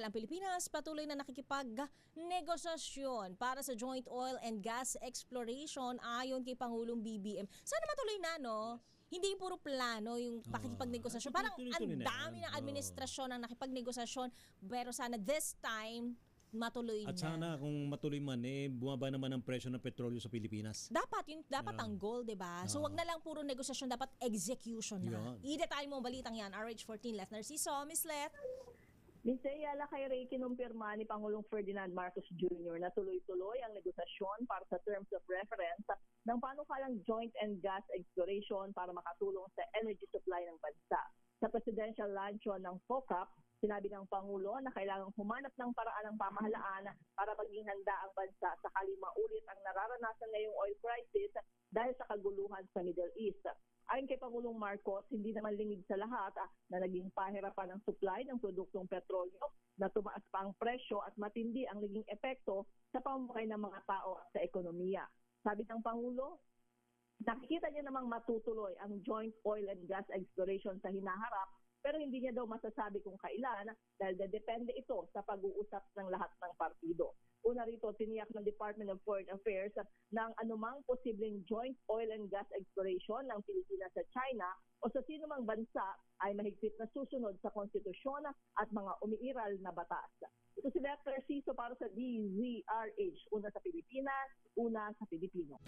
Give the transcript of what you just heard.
ang Pilipinas patuloy na nakikipag-negosasyon para sa joint oil and gas exploration ayon kay Pangulong BBM. Sana matuloy na, no? Hindi puro plano yung pakikipagnegosasyon. Parang ang tuloy-tuloy na dami yan. ng administrasyon ang nakipagnegosasyon, pero sana this time matuloy At na. sana kung matuloy man, bumaba naman ang presyo ng petrolyo sa Pilipinas. Dapat ang goal, 'di ba? So wag na lang puro negosasyon, dapat execution na. Yun. I-detail mo ang balitang 'yan. RH14 Leth Narciso, Miss Leth. Ms. Ayala, kay Ray, kinumpirma ni Pangulong Ferdinand Marcos Jr. na tuloy-tuloy ang negosasyon para sa terms of reference ng panukalang joint and gas exploration para makatulong sa energy supply ng bansa. Sa presidential luncheon ng FOCAP, sinabi ng Pangulo na kailangang humanap ng paraan ng pamahalaan para maging handa ang bansa sakali maulit ang nararanasan ngayong oil crisis dahil sa kaguluhan sa Middle East. Ayon kay Pangulong Marcos, hindi naman lingid sa lahat na naging pahirapan ang supply ng produktong petrolyo, na tumaas pa ang presyo at matindi ang naging epekto sa pamumuhay ng mga tao at sa ekonomiya. Sabi ng Pangulo, nakikita niya namang matutuloy ang joint oil and gas exploration sa hinaharap, pero hindi niya daw masasabi kung kailan dahil depende ito sa pag-uusap ng lahat ng partido. Una rito, tiniyak ng Department of Foreign Affairs ng anumang posibleng joint oil and gas exploration ng Pilipinas sa China o sa sinumang bansa ay mahigpit na susunod sa konstitusyon at mga umiiral na batas. Ito si Leth Narciso para sa DZRH, una sa Pilipinas, una sa Pilipino.